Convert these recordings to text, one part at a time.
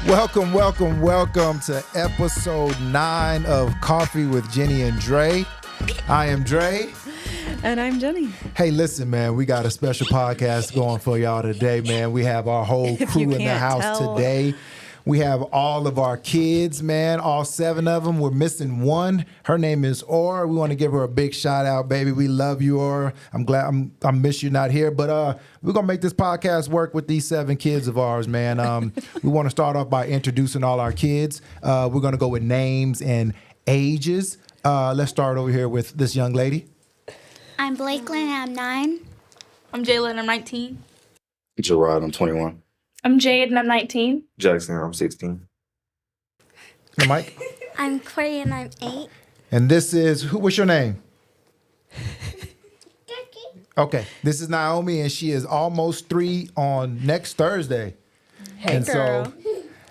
Welcome to episode 9 of Coffee with Jenni and Dre. I am Dre. And I'm Jenni. Hey, listen, man, we got a special podcast going for y'all today, man. We have our whole crew in the house today. We have all of our kids, man, all 7 of them. We're missing one. Her name is Or. We want to give her a big shout out, baby. We love you, Or. I'm glad I miss you not here, but we're going to make this podcast work with these 7 kids of ours, man. We want to start off by introducing all our kids. We're going to go with names and ages. Let's start over here with this young lady. I'm Blakelyn, and I'm 9. I'm Jayla, and I'm 19. Gerard, I'm 21. I'm Jade, and I'm 19. Jackson, I'm 16. And Mike? I'm Corey, and I'm 8. And this is, what's your name? Okay, this is Naomi, and she is almost 3 on next Thursday. Hey, girl. So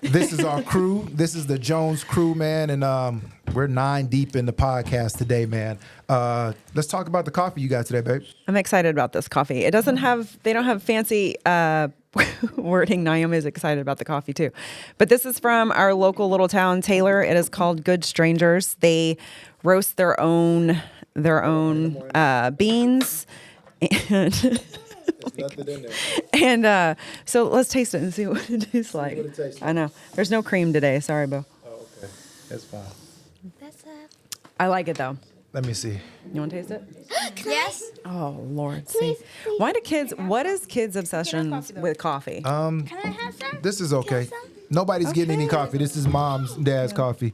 this is our crew. This is the Jones crew, man, and we're 9 deep in the podcast today, man. Let's talk about the coffee you got today, babe. I'm excited about this coffee. They don't have fancy wording. Naomi is excited about the coffee too. But this is from our local little town, Taylor. It is called Good Strangers. They roast their own beans. And so let's taste it and see what it tastes like. I know. There's no cream today. Sorry, Bo. Oh, okay. That's fine. I like it though. Let me see. You want to taste it? Yes. Oh Lord, see, what is kids' obsessions with coffee? Can I have some? This is okay. Nobody's getting any coffee. This is mom's, dad's coffee.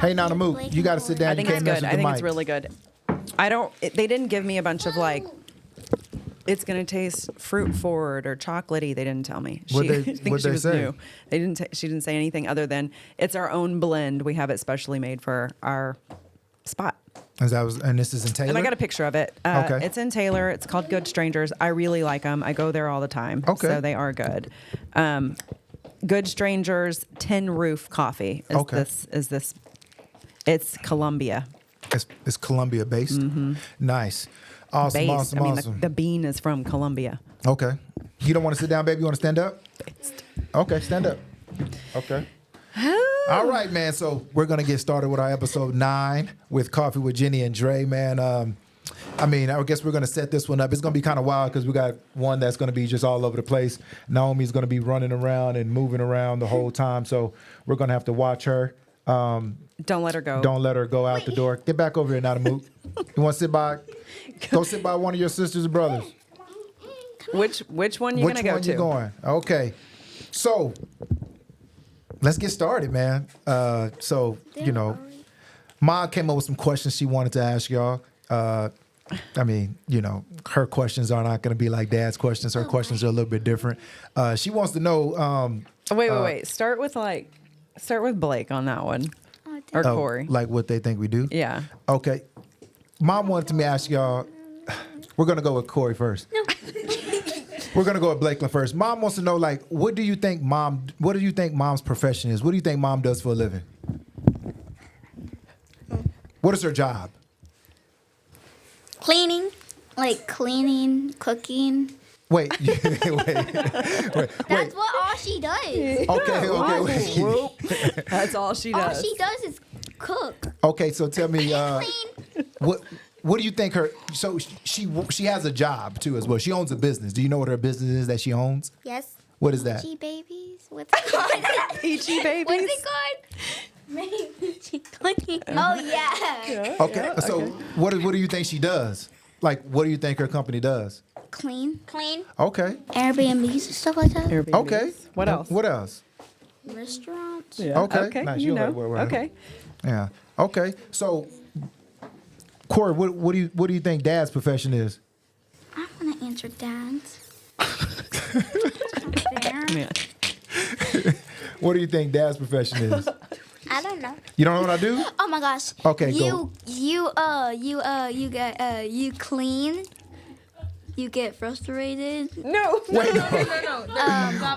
Hey, Nana Moo, you got to sit down. I think you it's can't good. mess I with the think mic. it's really good. They didn't give me a bunch of it's gonna taste fruit forward or chocolatey. They didn't tell me. What'd I think she they was say? new. She didn't say anything other than it's our own blend. We have it specially made for our spot. And this is in Taylor? And I got a picture of it. Okay. It's in Taylor. It's called Good Strangers. I really like them. I go there all the time. Okay. So they are good. Good Strangers Tin Roof Coffee is this. It's Colombia. It's Colombia based? Mm-hmm. Nice. Awesome, Based. awesome. The bean is from Colombia. Okay. You don't want to sit down, baby? You want to stand up? Based. Okay, stand up. Okay. All right, man. So we're going to get started with our episode 9 with Coffee with Jenni and Dre, man. I guess we're going to set this one up. It's going to be kind of wild because we got one that's going to be just all over the place. Naomi's going to be running around and moving around the whole time. So we're going to have to watch her. Don't let her go. Don't let her go out the door. Get back over here, Nanamu. You want to sit by? Go sit by one of your sisters or brothers. Which one you gonna go to? Which one you going? Okay. So let's get started, man. Ma came up with some questions she wanted to ask y'all. Her questions are not going to be like Dad's questions. Her questions are a little bit different. She wants to know. Wait. Start with Blake on that one, or Corey. Like what they think we do. Yeah. Okay. Mom wanted me to ask y'all. We're gonna go with Corey first. No. We're gonna go with Blakelyn first. Mom wants to know, what do you think mom's profession is? What do you think mom does for a living? What is her job? Cleaning, cooking. Wait. That's what all she does. Okay. Wait. That's all she does. All she does is cook. Okay, so tell me, Clean. what do you think her? So she has a job too as well. She owns a business. Do you know what her business is that she owns? Yes. What is that? Peachy babies. What's it called? Peachy babies. What's it called? Peachy cooking. Oh yeah. Okay. So what do you think she does? What do you think her company does? Clean. Okay. Airbnbs and stuff like that. Airbnbs. Okay. What else? What else? Restaurants. Yeah. Okay. Nice. You know. Right. Okay. Yeah. Okay. So, Corey, what do you think Dad's profession is? I want to answer Dad's. Yeah. What do you think Dad's profession is? I don't know. You don't know what I do? Oh my gosh. Okay, you, go. You clean. You get frustrated. No. Wait, no.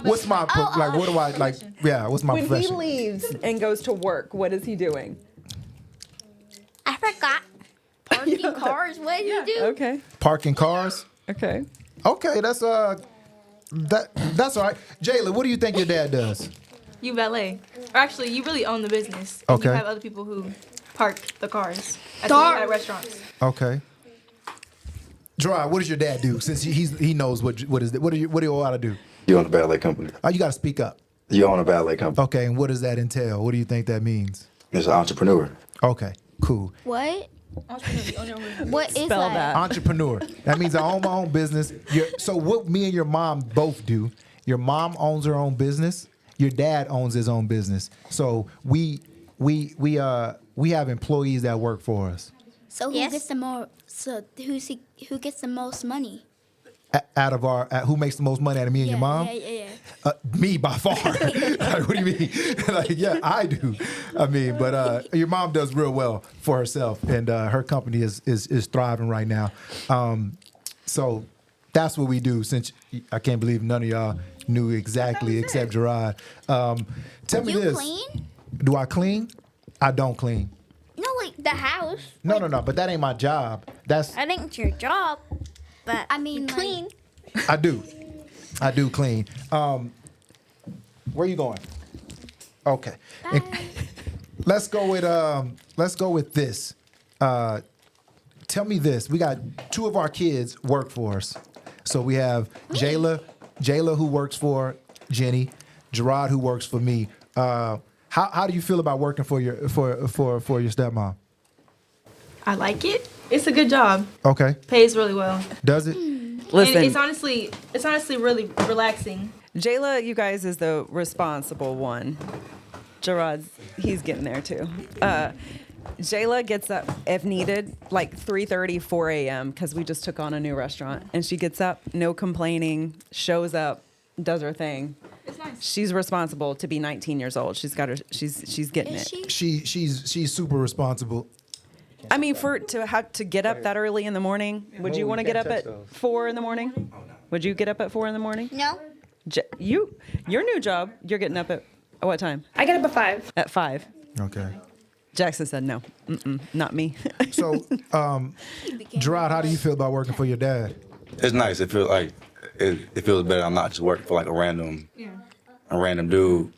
What's my what do I like? Yeah, what's my When profession? he leaves and goes to work, what is he doing? I forgot. Parking cars. What do you do? Okay. Parking cars. Okay. Okay, that's all right. Jayla, what do you think your dad does? You valet. Or actually, you really own the business. And Okay. You have other people who park the cars at restaurants. Okay. Gerard, what does your dad do? Since he knows what is it? What do you ought to do? You own a ballet company. Oh, you got to speak up. You own a ballet company. Okay, and what does that entail? What do you think that means? It's an entrepreneur. Okay, cool. What? What is Spell that? that. Entrepreneur. That means I own my own business. So what me and your mom both do, your mom owns her own business, your dad owns his own business. So we have employees that work for us. So who gets the more? So who gets the most money? Out of who makes the most money out of me and your mom? Yeah. Me by far. Like, what do you mean? Like, yeah, I do. I mean, but your mom does real well for herself, and her company is thriving right now. So that's what we do. Since I can't believe none of y'all knew exactly except Gerard. Tell me You this: clean? do I clean? I don't clean. No, like the house. No. But that ain't my job. That's I think it's your job, but I mean, clean. I do clean. Where you going? Okay. And let's go with this. Tell me this. We got two of our kids work for us. So we have Jayla who works for Jenni, Gerard who works for me. How do you feel about working for your stepmom? I like it. It's a good job. Okay. Pays really well. Does it? Listen, And it's honestly really relaxing. Jayla, you guys, is the responsible one. Gerard's, he's getting there too. Jayla gets up if needed, like 3:30, 4 a.m. because we just took on a new restaurant, and she gets up, no complaining, shows up, does her thing. It's nice. She's responsible to be 19 years old. She's got her. She's getting Is it. she? She's super responsible. I mean, to have to get up that early in the morning, would you want to get up at 4 in the morning? Would you get up at 4 in the morning? No. Your new job, you're getting up at what time? I get up at 5. At 5. Okay. Jackson said no. Not me. So, Gerard, how do you feel about working for your dad? It's nice. It feels like it feels better. I'm not just working for like a random dude.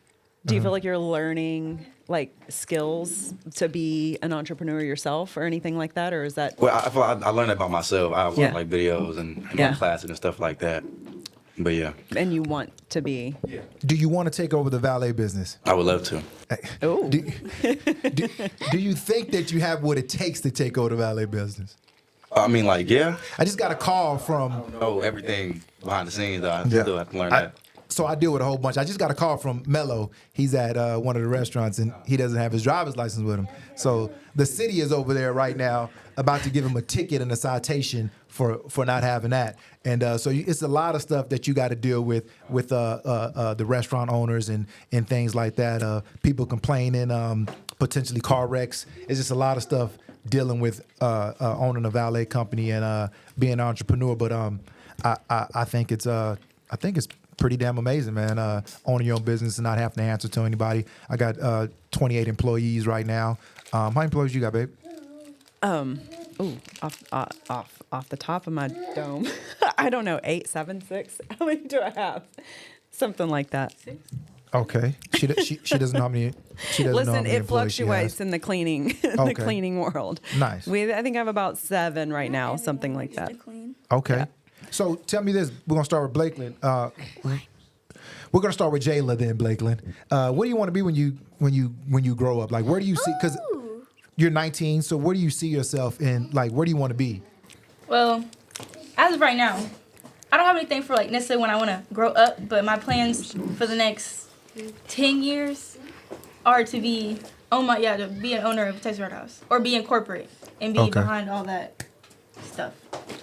Do you feel like you're learning like skills to be an entrepreneur yourself or anything like that, or is that? Well, I feel like I learned about myself. I watch Yeah. like videos and Yeah. classes and stuff like that. But yeah, And you want to be? Do you want to take over the valet business? I would love to. Oh, Do you think that you have what it takes to take over the valet business? I mean, like, yeah, I just got a call from. know everything behind the scenes. Though. I still have to learn that. So I deal with a whole bunch. I just got a call from Mello. He's at one of the restaurants, and he doesn't have his driver's license with him. So the city is over there right now about to give him a ticket and a citation for not having that. And so it's a lot of stuff that you got to deal with the restaurant owners and things like that. People complaining, potentially car wrecks. It's just a lot of stuff dealing with owning a valet company and being an entrepreneur. But I think it's pretty damn amazing, man. Owning your own business and not having to answer to anybody. I got 28 employees right now. How many employees you got, babe? off the top of my dome, I don't know. 8, 7, 6. How many do I have? Something like that. Okay. She doesn't know how many. She doesn't know how Listen, many it employees she fluctuates has. in the cleaning, Okay. the cleaning world. Nice. I think I have about 7 right now, something like that. Okay. Yeah. So tell me this. We're gonna start with Blakeland. We're gonna start with Jayla then, Blakeland. What do you want to be when you grow up? Like, where do you see? Because you're 19, so where do you see yourself in? Like, where do you want to be? Well, as of right now, I don't have anything for like necessarily when I want to grow up, but my plans for the next 10 years are to be to be an owner of a Texas Roadhouse or be in corporate and be Okay. behind all that stuff.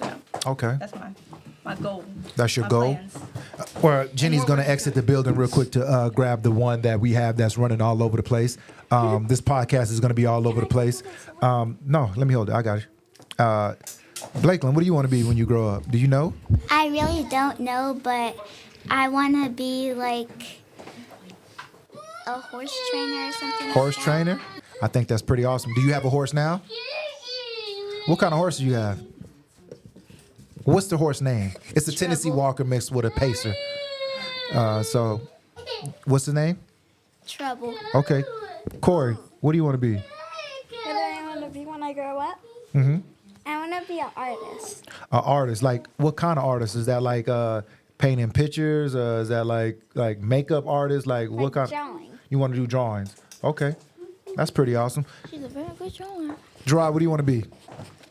So Okay. that's my goal. That's your my goal? plans. Well, Jenny's going to exit the building real quick to grab the one that we have that's running all over the place. This podcast is going to be all over the place. No, let me hold it. I got it. Blakeland, what do you want to be when you grow up? Do you know? I really don't know, but I want to be like a horse trainer or something. Horse like that. trainer? I think that's pretty awesome. Do you have a horse now? What kind of horse do you have? What's the horse name? It's a Tennessee Walker mixed with a Pacer. So, what's the name? Trouble. Okay. Corey, what do you want to be? What do I want to be when I grow up? Mm-hmm. I want to be an artist. An artist. Like, what kind of artist? Is that like painting pictures? Is that like makeup artist? Like what kind? Drawing. You want to do drawings? Okay. That's pretty awesome. She's a very good drawer. Gerard, what do you want to be?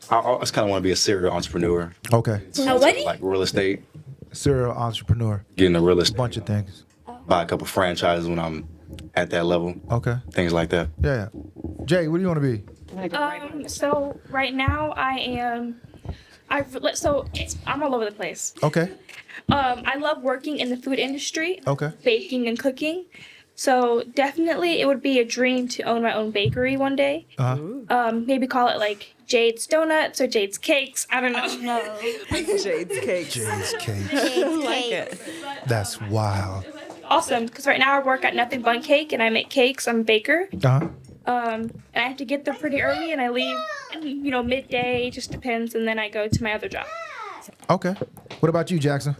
I just kind of want to be a serial entrepreneur. Okay. Like real estate, Serial entrepreneur. getting a real estate, Bunch of things. buy a couple franchises when I'm at that level, Okay. things like that. Yeah. Jay, what do you want to be? So right now I'm all over the place. Okay. I love working in the food industry, Okay. baking and cooking. So definitely it would be a dream to own my own bakery one day. Maybe call it like Jade's Donuts or Jade's Cakes. I don't know. No. Jade's cakes. Jay's cake. I like it. That's wild. Awesome, because right now I work at Nothing Bun Cake and I make cakes. I'm a baker. Uh-huh. And I have to get there pretty early and I leave, midday. It just depends. And then I go to my other job. Okay. What about you, Jackson?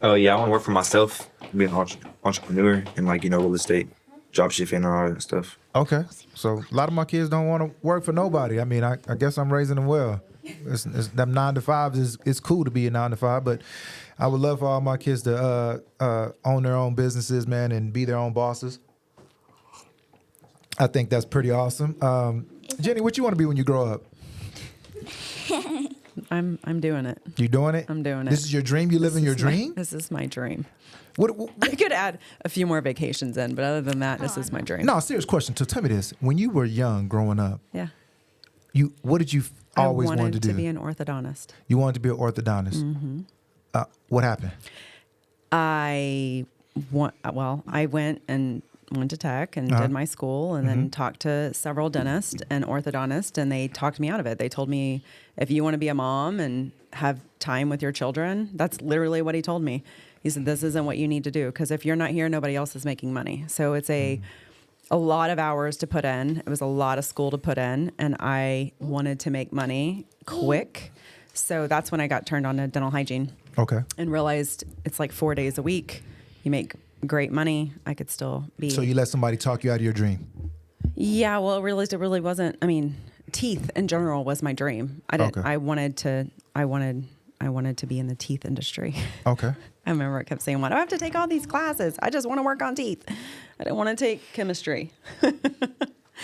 Oh yeah, I want to work for myself, be an entrepreneur, and real estate, job shifting, and all that stuff. Okay. So a lot of my kids don't want to work for nobody. I mean, I guess I'm raising them well. It's them 9 to 5s. It's cool to be a 9 to 5, but I would love for all my kids to own their own businesses, man, and be their own bosses. I think that's pretty awesome. Jenny, what you want to be when you grow up? I'm doing it. You doing it? I'm doing it. This is your dream? You living your dream? This is my dream. What I could add a few more vacations in, but other than that, this is my dream. No, serious question. So tell me this. When you were young growing up, Yeah. what did you always I wanted to do? be an orthodontist. You wanted to be an orthodontist. Mm-hmm. What happened? I went to tech and did my school and then talked to several dentists and orthodontists, and they talked me out of it. They told me, if you want to be a mom and have time with your children, that's literally what he told me. He said, this isn't what you need to do, because if you're not here, nobody else is making money. So it's a lot of hours to put in. It was a lot of school to put in, and I wanted to make money quick. So that's when I got turned on to dental hygiene. Okay. And realized it's like 4 days a week. You make great money. I could still be. So you let somebody talk you out of your dream? Yeah, well, I realized it really wasn't. I mean, teeth in general was my dream. I didn't. Okay. I wanted to be in the teeth industry. Okay. I remember I kept saying, "Why do I have to take all these classes? I just want to work on teeth. I didn't want to take chemistry."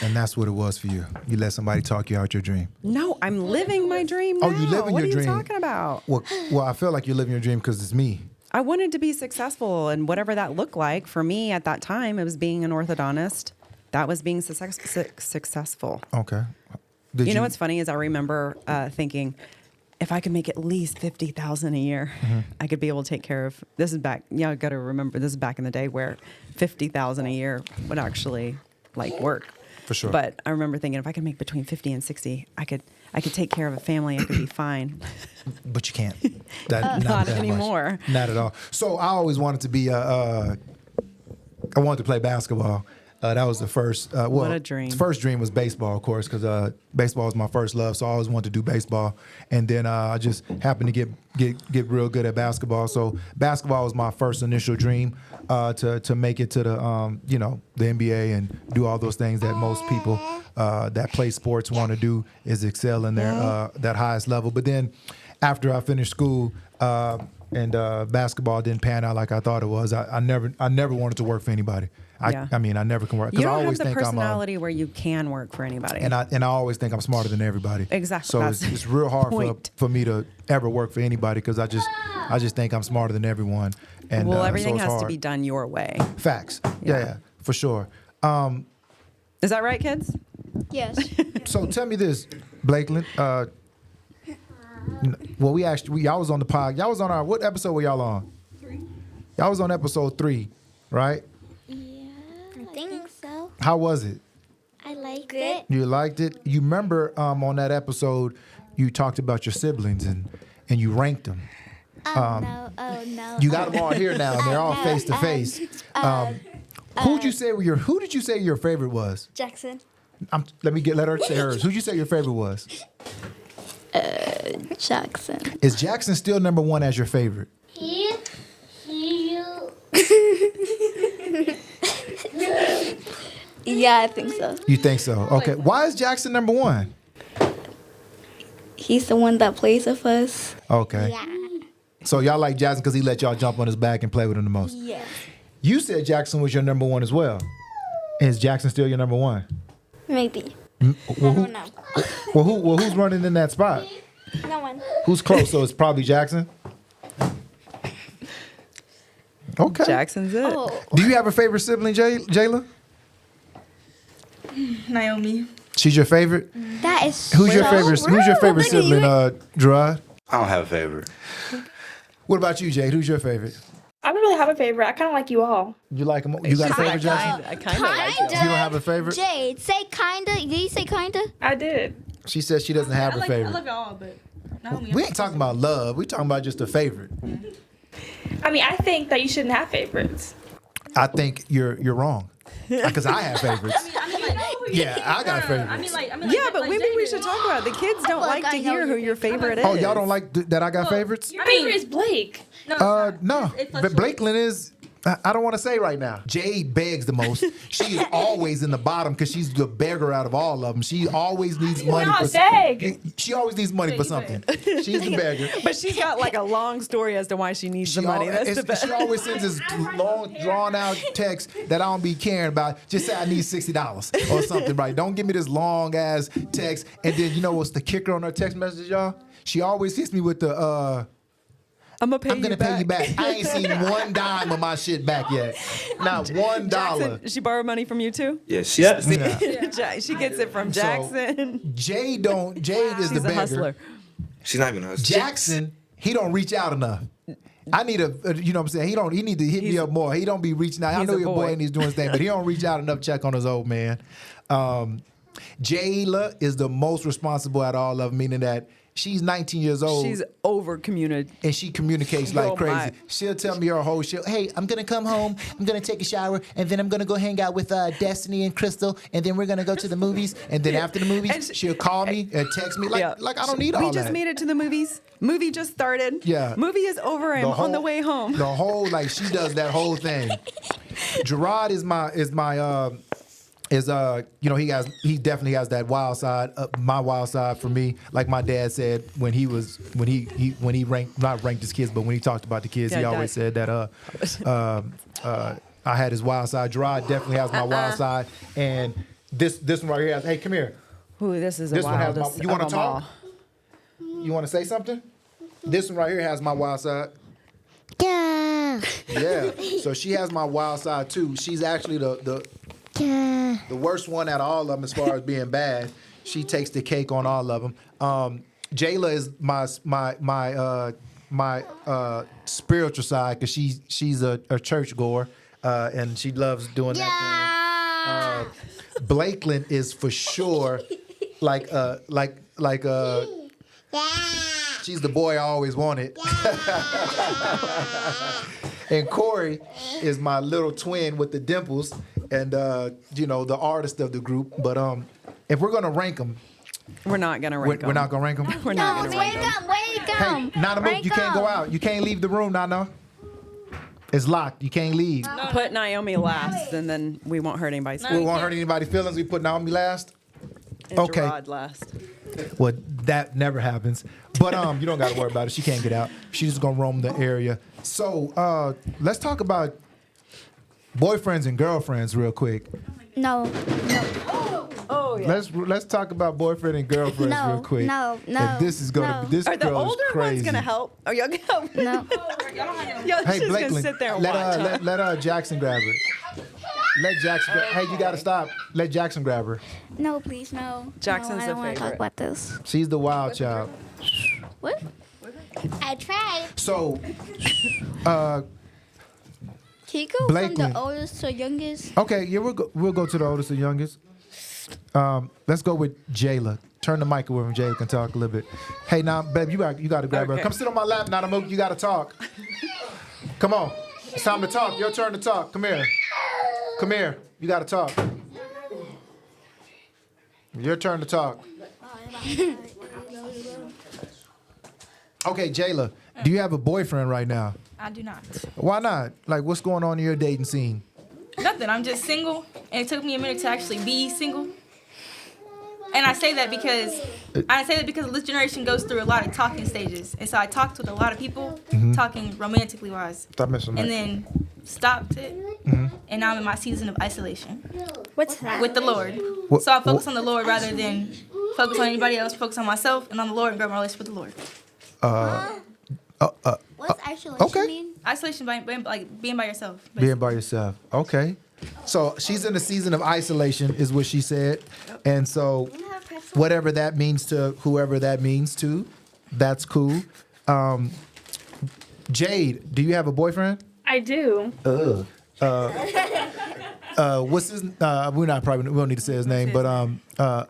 And that's what it was for you. You let somebody talk you out your dream. No, I'm living my dream now. Oh, you living what your dream? What are you talking about? Well, I feel like you're living your dream because it's me. I wanted to be successful, and whatever that looked like for me at that time, it was being an orthodontist. That was being successful. Okay. You know what's funny is I remember thinking, if I could make at least $50,000 a year, I could be able to take care of. This is back. Yeah, I got to remember this is back in the day where $50,000 a year would actually work. For sure. But I remember thinking, if I could make between 50 and 60, I could take care of a family. I could be fine. But you can't. Not that anymore. Much. Not at all. So I always wanted to be I wanted to play basketball. That was the first. What a dream. First dream was baseball, of course, because baseball was my first love. So I always wanted to do baseball, and then I just happened to get real good at basketball. So basketball was my first initial dream to make it to the the NBA and do all those things that most people that play sports want to do, is excel in their that highest level. But then after I finished school. And basketball didn't pan out like I thought it was. I never wanted to work for anybody. I mean, I never can work. You don't I always have the think personality where you can work for anybody. And I always think I'm smarter than everybody. Exactly. So it's real hard for me to ever work for anybody because I just think I'm smarter than everyone. And everything so it's has hard. to be done your way. Facts. Yeah, for sure. Is that right, kids? Yes. So tell me this, Blakeland. Well, y'all was on the pod. Y'all was on what episode were y'all on? 3. Y'all was on episode 3, right? Yeah, I think so. How was it? I liked it. You liked it? You remember on that episode, you talked about your siblings and you ranked them. No. You got them all here now, and they're all face to face. Who did you say your favorite was? Jackson. Let her say hers. Who'd you say your favorite was? Jackson. Is Jackson still number 1 as your favorite? Yeah, I think so. You think so? Okay. Why is Jackson number one? He's the one that plays with us. Okay. Yeah. So y'all like Jackson because he let y'all jump on his back and play with him the most. Yeah. You said Jackson was your number one as well. Is Jackson still your number one? Maybe. Well, I don't know. who's running in that spot? No one. Who's close? So it's probably Jackson. Okay. Jackson's it. Oh. Do you have a favorite sibling, Jayla? Naomi. She's your favorite. That is Who's your so favorite? Who's your rude. favorite sibling, Gerard? I don't have a favorite. What about you, Jade? Who's your favorite? I don't really have a favorite. I kind of like you all. You like them? You got a favorite, Jackson? I kind of like it. You don't have a favorite? Jade, say kinda. Did you say kinda? I did. She says she doesn't have a I favorite. love y'all, but Naomi. We ain't talking about love. We talking about just a favorite. I mean, I think that you shouldn't have favorites. I think you're wrong. Because I have favorites. Yeah, I got favorites. Yeah, but maybe we should talk about it. The kids don't like to hear who your favorite is. Oh, y'all don't like that I got favorites? Your favorite is Blake. No. But Blakeland is. I don't want to say right now. Jade begs the most. She is always in the bottom because she's the beggar out of all of them. She always needs money not for beg. She always needs money for something. She's the beggar. But she's got like a long story as to why she needs the money. That's the best. She always sends this long, drawn out text that I don't be caring about. Just say I need $60 or something, right? Don't give me this long ass text. And then you know what's the kicker on her text message, y'all? She always hits me with the I'm gonna pay you back. I ain't seen one dime of my shit back yet. Not $1. Jackson, she borrowed money from you too? Yeah, She gets it from Jackson. Jade is She's the a beggar. hustler. She's not even a hustler. Jackson, he don't reach out enough. I need you know what I'm saying? He need to hit me up more. He don't be reaching out. I know your boy and he's doing his thing, but he don't reach out enough to check on his old man. Jayla is the most responsible out of all of them, meaning that she's 19 years old. She's over-communicated. And she communicates like crazy. My. She'll tell me her whole shit. Hey, I'm going to come home. I'm going to take a shower. And then I'm going to go hang out with Destiny and Crystal. And then we're going to go to the movies. And then after the movies, she'll call me and text me. Like I don't need all that. We just made it to the movies. Movie just started. Yeah. Movie is over. I'm on the way home. The whole, she does that whole thing. Gerard is he definitely has that wild side, my wild side for me. Like my dad said when he not ranked his kids, but when he talked about the kids, he always said that I had his wild side. Gerard definitely has my wild side, and this one right here has. Hey, come here. Ooh, this is This the one has wildest. my. You want to of them talk? all. You want to say something? This one right here has my wild side. Yeah. Yeah. So she has my wild side too. She's actually the worst one out of all of them as far as being bad. She takes the cake on all of them. Jayla is my spiritual side because she's a church goer and she loves doing that thing. Blakeland is for sure she's the boy I always wanted. And Corey is my little twin with the dimples and the artist of the group. But if we're gonna rank them, we're not gonna rank them. We're not gonna rank them. We're not gonna rank them. Hey, Nana Mook, you can't go out. You can't leave the room, Nana. It's locked. You can't leave. Put Naomi last, and then we won't hurt anybody's We feelings. won't hurt anybody's feelings. We put Naomi last. And Okay. Gerard last. Well, that never happens. But you don't got to worry about it. She can't get out. She's just gonna roam the area. So let's talk about boyfriends and girlfriends real quick. No. Oh yeah. Let's talk about boyfriend and girlfriends real quick. No. And this is gonna this Are the girl is older crazy. ones gonna help? Are y'all gonna help? No. Y'all Hey, just gonna Blakeland, sit there and watch. let Jackson grab her. Let Jackson. Hey, you gotta stop. Let Jackson grab her. No, please, no. Jackson's no, I the don't want to favorite. talk about this. She's the wild child. What? I tried. So, Can you go Blakeland. from the oldest to youngest? okay, yeah, we'll go to the oldest and youngest. Let's go with Jayla. Turn the mic away from Jayla can talk a little bit. Hey, now, babe, you got to grab her. Okay. Come sit on my lap, Nana Mook. You got to talk. Come on, it's time to talk. Your turn to talk. Come here. Come here. You got to talk. Your turn to talk. Okay, Jayla, do you have a boyfriend right now? I do not. Why not? Like, what's going on in your dating scene? Nothing. I'm just single, and it took me a minute to actually be single. And I say that because this generation goes through a lot of talking stages, and so I talked with a lot of people, talking romantically wise, and then stopped it, and now I'm in my season of isolation. What's that? With the Lord. So I focus on the Lord rather than focus on anybody else. Focus on myself and on the Lord and grow my relationship with the Lord. What's isolation mean? Isolation by like being by yourself. Basically. Being by yourself. Okay. So she's in a season of isolation, is what she said. And so whatever that means to whoever that means to, that's cool. Jade, do you have a boyfriend? I do. What's his? We don't need to say his name, but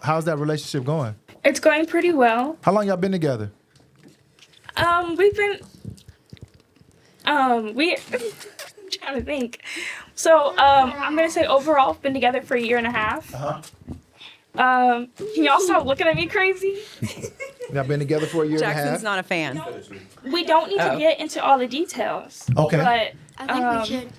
how's that relationship going? It's going pretty well. How long y'all been together? We've been, I'm trying to think. So, I'm gonna say overall, been together for 1.5 years. Can y'all stop looking at me crazy? Y'all been together for 1.5 years? Jackson's not a fan. We don't need to get into all the details. Okay. But I think we should.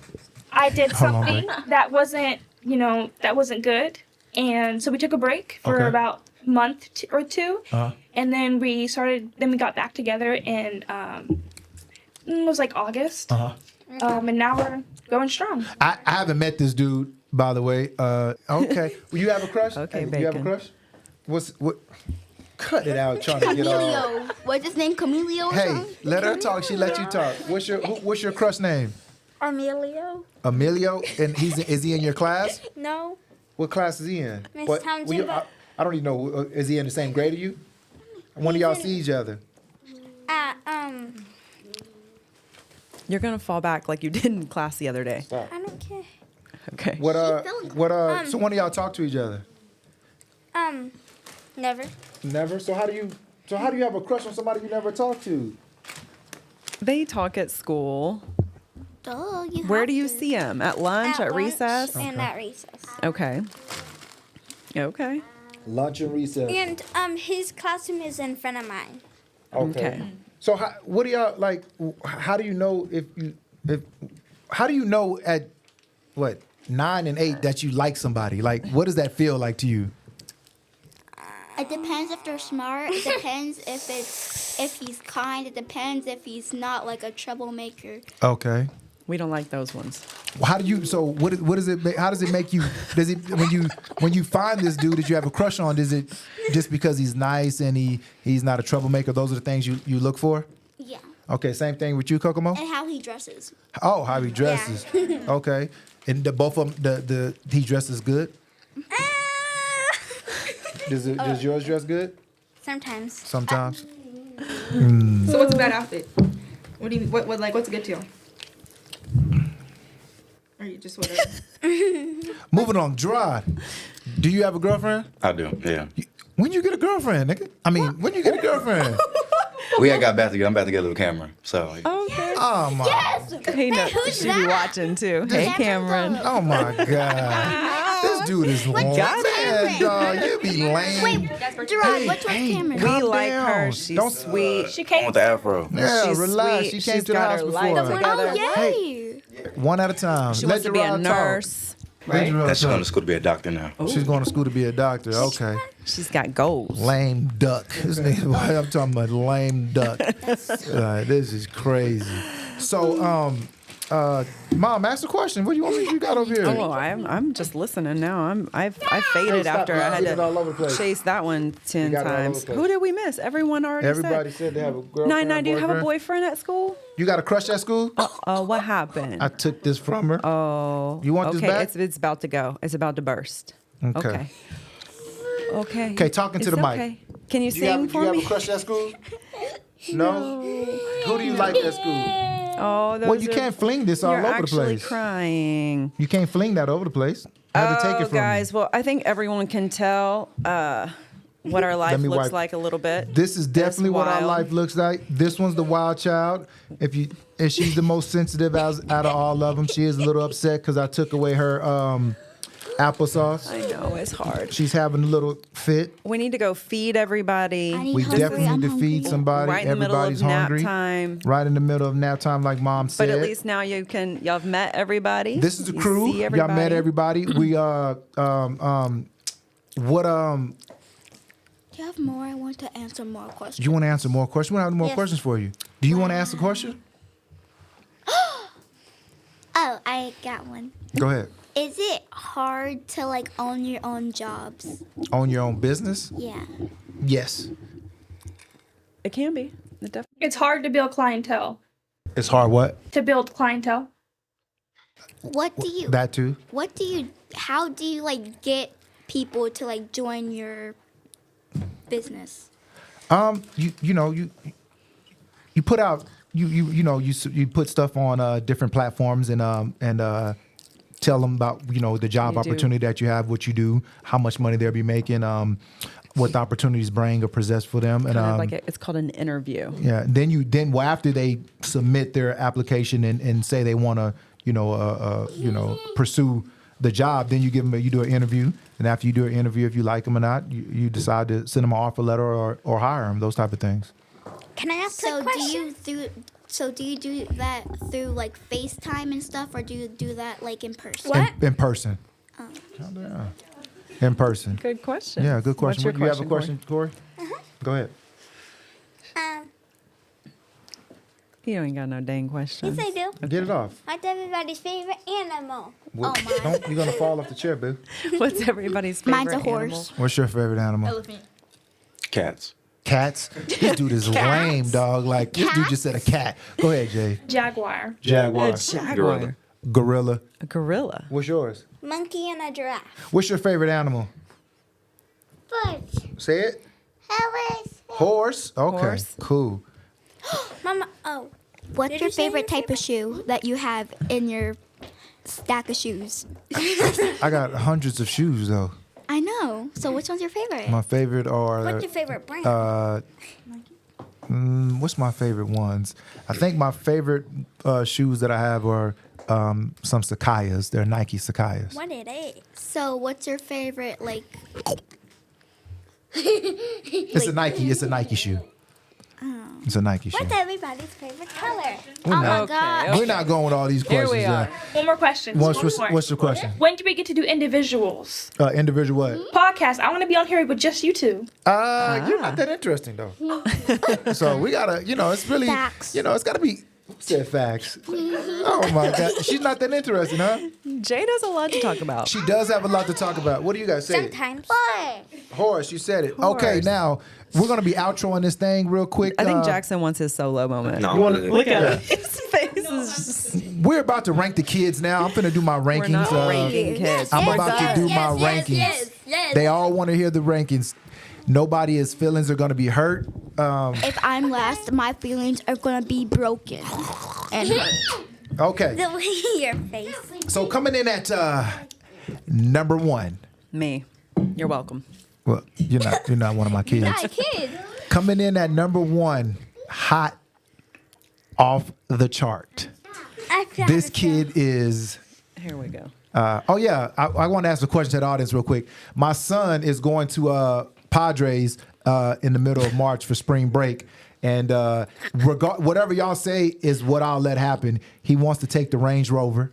I did Hold on, something that wasn't good, and so we took a break for Okay. about a month or two, Uh-huh. and then we got back together in it was like August, Uh-huh. and now we're going strong. I haven't met this dude, by the way. Okay. Well, you have a crush? Okay, Do you have a Bacon. crush? What? Cut it out, trying to get all. Camilio. What's his name? Camilio or Hey, something? let her talk. She let you talk. What's your crush name? Emilio? Emilio, and is he in your class? No. What class is he in? Miss What- Townsend. well, I don't even know. Is he in the same grade as you? When do y'all see each other? You're gonna fall back like you did in class the other day. I don't care. Okay. So when do y'all talk to each other? Never. Never. So how do you have a crush on somebody you never talked to? They talk at school. Duh, you Where have do you to. see them? At lunch? At lunch recess? And at recess. Okay. Okay. Lunch and recess. And his classroom is in front of mine. Okay. So what do y'all like? How do you know how do you know at what 9 and 8 that you like somebody? Like, what does that feel like to you? It depends if they're smart. It depends if he's kind. It depends if he's not like a troublemaker. Okay. We don't like those ones. How do you? So what does it? How does it make you? Does it when you find this dude that you have a crush on? Is it just because he's nice and he's not a troublemaker? Those are the things you look for. Yeah. Okay. Same thing with you, Kokomo. And how he dresses. Oh, how he dresses. Okay. And both of them, he dresses good. Does yours dress good? Sometimes. Sometimes. So what's a bad outfit? What do you what's good to you? Or you just whatever? Moving on, Gerard. Do you have a girlfriend? I do, yeah. When you get a girlfriend, nigga? I mean, when you get a girlfriend? We had got back together. I'm about to get a little camera. So Okay. Oh my. He knows. She be watching too. Hey, Cameron. Oh my God. This dude is lame. got Man, dog, you be lame. Wait, Gerard, what's your camera? We Calm like down. her. She's Don't- sweet. She I came. want the afro. Yeah, She's relax. sweet. She came She's to the got house her before. life together. Oh, yay. One at a time. She Let wants to be a Gerard talk. nurse. Let Right? Gerard That's going talk. to school to be a doctor now. She's going to school to be a doctor. Okay. She's got goals. Lame duck. This nigga, I'm talking about lame duck. This is crazy. So, Mom, ask the question. What do you want me to got over here? Oh, I'm just listening now. I faded stop. after You're I had looking all over the to place. chase that one 10 got it all over times. the place. Who did we miss? Everyone already Everybody said. said they have a girlfriend. Nine, do you have a boyfriend. boyfriend at school? You got a crush at school? Oh, what happened? I took this from her. Oh, You want this okay. back? It's about to go. It's about to burst. Okay. Okay. Okay, talking to It's the mic. okay. Can you Do sing you for have me? a crush at school? No? Who do you like at school? Oh, those Well, you are- can't fling this all You're over the actually place. crying. You can't fling that over the place. I had to take it from guys. Well, I think everyone can tell what our life me looks wipe. like a little bit. you. This is definitely what our wild. life looks like. This one's the wild child. And she's the most sensitive out of all of them. She is a little upset because I took away her applesauce. I know it's hard. She's having a little fit. We need to go feed everybody. We definitely need to feed somebody. Right in the middle of Everybody's nap hungry. time. Right in the middle of nap time, like Mom said. But at least now y'all have met everybody. This is the You crew. see Y'all met everybody. We what Do you have more? I want to answer more questions. you want to answer more questions? We have more Yes. questions for you. Do you want to ask a question? Oh, I got one. Go ahead. Is it hard to like own your own jobs? Own your own business? Yeah. Yes. It can be. It definitely. It's hard to build clientele. It's hard. What? To build clientele. What do you? That too. What do you? How do you like get people to like join your business? You put out you put stuff on different platforms and tell them about the job You do. opportunity that you have, what you do, how much money they'll be making, what the opportunities bring or possess for them, and Kind of like it's called an interview. yeah. Then after they submit their application and say they want to pursue the job, then you do an interview, and after you do an interview, if you like them or not, you decide to send them an offer letter or hire them, those type of things. Can I ask a question? Do you do that through like FaceTime and stuff, or do you do that like in person? What? In person. Yeah. In person. Good question. Yeah, good question. What's your You have a question, Corey? Go ahead. You ain't got no dang questions. Yes, I do. Get it off. What's everybody's favorite animal? You're gonna fall off the chair, boo. What's everybody's favorite Mine's a horse. animal? What's your favorite animal? Elephant. Cats. Cats. This dude is lame, dog. Like this dude just said a cat. Go ahead, Jay. Jaguar. Jaguar. A jaguar. Gorilla. Gorilla. A gorilla. What's yours? Monkey and a giraffe. What's your favorite animal? Birds. Say it. Horse. Horse. Okay. Horse. Cool. Mama. Oh. What's Did your you say favorite your type of shoe that you have in your stack of shoes? I got hundreds of shoes though. I know. So which one's your favorite? My favorite are. What's your favorite brand? What's my favorite ones? I think my favorite shoes that I have are some Sakayas. They're Nike Sakayas. What it is? So what's your favorite like? It's a Nike. It's a Nike shoe. It's a Nike shoe. What's everybody's favorite color? We're not going with all these Here questions. we are. One more question. What's your question? When do we get to do individuals? Individual what? Podcast. I want to be on here with just you two. You're not that interesting though. So we gotta, it's really, Facts. it's gotta be. Said facts. Oh my God, she's not that interesting, huh? Jade has a lot to talk about. She does have a lot to talk about. What do you guys say? Sometimes. Horse, you said it. Okay, Horse. now we're gonna be outroing this thing real quick. I think Jackson wants his solo moment. No, Look at it. His face is just. We're about to rank the kids now. I'm gonna do my rankings. We're not ranking kids. I'm We're about done. to do my rankings. Yes. They all want to hear the rankings. Nobody's feelings are gonna be hurt. If I'm last, my feelings are gonna be broken and hurt. Okay, The way your face. so coming in at number one. Me. You're welcome. Well, you're not one of my kids. Not a kid. Coming in at number one, hot off the chart. This kid is. Here we go. I want to ask a question to the audience real quick. My son is going to Padres in the middle of March for spring break. And whatever y'all say is what I'll let happen. He wants to take the Range Rover.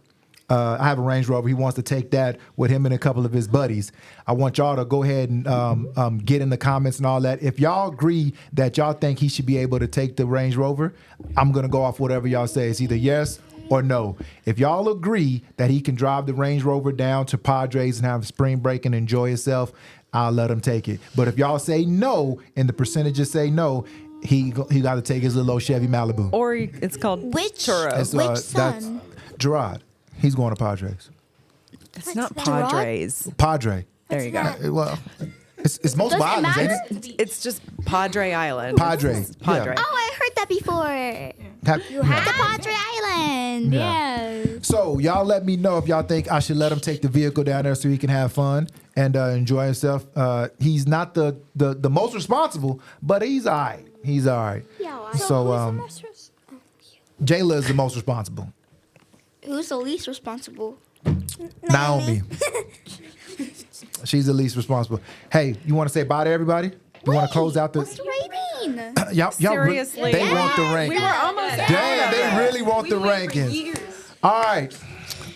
I have a Range Rover. He wants to take that with him and a couple of his buddies. I want y'all to go ahead and get in the comments and all that. If y'all agree that y'all think he should be able to take the Range Rover, I'm going to go off whatever y'all say. It's either yes or no. If y'all agree that he can drive the Range Rover down to Padres and have spring break and enjoy himself, I'll let him take it. But if y'all say no and the percentages say no, he got to take his little old Chevy Malibu. Or it's called Which churro. It's, Which that's son? Gerard. He's going to Padres. It's not that? Padres. Padre. There you go. Well, it's multiple Does it islands, ain't matter? it? It's just Padre Island. Padre. It's Padre. Yeah. Oh, I heard that before. You The Padre Island. Yeah. Yeah. So y'all let me know if y'all think I should let him take the vehicle down there so he can have fun and enjoy himself. He's not the most responsible, but he's all right. He's all right. So Jayla is the most responsible. Who's the least responsible? Naomi. She's the least responsible. Hey, you want to say bye to everybody? You want to close out the? What's the rating? Y'all Seriously. they want the ranking. We were almost Damn, they really want the rankings. All right,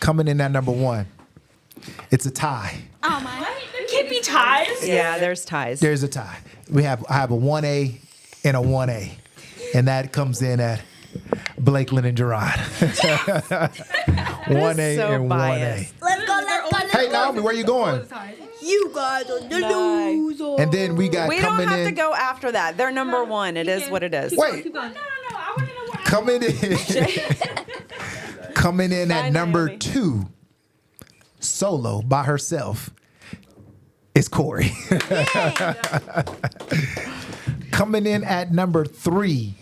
coming in at number 1. It's a tie. Oh my. There can't be ties. Yeah, there's ties. There's a tie. I have a 1A and a 1A, and that comes in at Blakeland and Gerard. 1A so and biased. 1A. Let's go. Hey Naomi, where you going? You guys are the Nice. losers. And then we got We don't coming have in. to go after that. They're number 1. It is what it is. Wait, Keep going. No. I want to know what. coming in. Coming in at Bye, number Naomi. 2, solo by herself, is Corey. Coming in at number 3.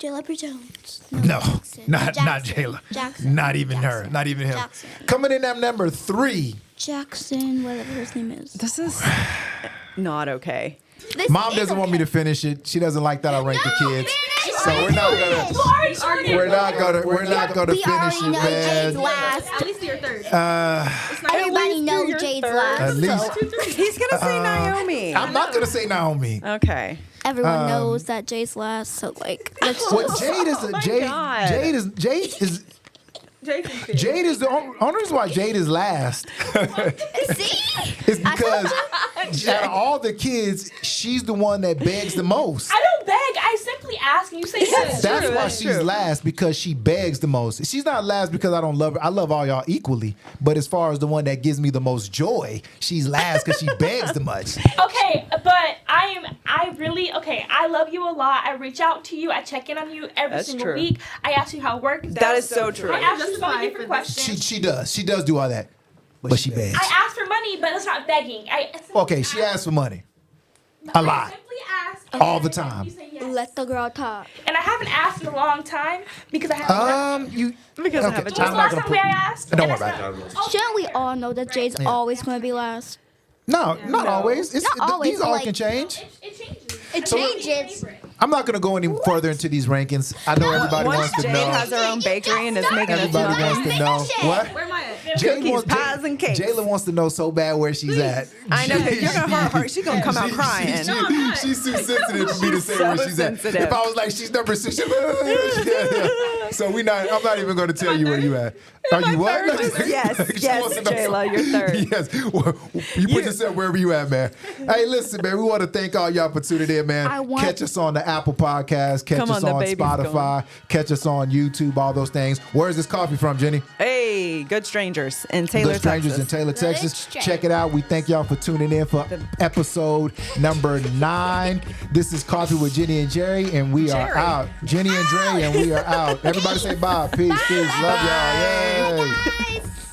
Jalopy Jones. No, Jackson. not Jackson. Jayla. Jackson. Not even her. Jackson. Not even him. Jackson. Coming in at number 3. Jackson, whatever his name is. This is not okay. This Mom is doesn't want me to finish it. She doesn't like that I rank the kids. So we're not gonna. We're not gonna We finish already it, know Jade's man. last. At least you're third. Everybody knows Jade's last. At least He's going to say Naomi. I'm not gonna say Naomi. Okay. Everyone knows that Jade's last, so like, let's What just. Jade is my Jade. God. Jade is the only reason why Jade is last. See? Is because out of all the kids, she's the one that begs the most. I don't beg. I simply ask, and you say yes. That's why that's she's true. last, because she begs the most. She's not last because I don't love her. I love all y'all equally. But as far as the one that gives me the most joy, she's last because she begs the much. Okay, but I love you a lot. I reach out to you. I check in on you every That's single true. week. I ask you how work is. That is so true. I ask you so many different questions. She does do all that. But she begs. I ask for money, but it's not begging. Okay, she asks for money. A lot. I simply ask. All the time. You say yes. Let the girl talk. And I haven't asked in a long time because I haven't. Because I have a When's job. the last time we asked? Don't And worry that's about not- Shouldn't we all know that Jade's always going to be last? No, not always. Not always, These all like- can change. It changes. It changes. I'm not going to go any further into these rankings. I know everybody Once wants to Jade know. has her own bakery and is making it Everybody wants to know. What? Where am I at? Jade Cookies, wants, pies, and cakes. Jayla wants to know so bad where she's at. I know, 'cause you're gonna hurt her. She's gonna come out crying. She's too sensitive for me to say so where she's sensitive. at. If I was like, she's number 6, she'd be, yeah. So I'm not even going to tell you where you at. Are you what? Yes, She yes, wants to know Jayla, you're third. Yes. Well, you put yourself wherever you at, man. Hey, listen, man, we want to thank all y'all for tuning in, man. Catch us on the Apple Podcast, catch Come us on, the on baby's Spotify, catch us on YouTube, all those things. Where's this coffee from, Jenny? Hey, Good Strangers in Taylor, Good Strangers Texas. in Taylor, Texas. Strangers. Check it out. We thank y'all for tuning in for episode number 9. This is Coffee with Jenny and Jerry, and we are Jerry. out. Jenny and Dre, and we are out. Everybody say bye. Peace, peace. Love y'all. Yay. Guys.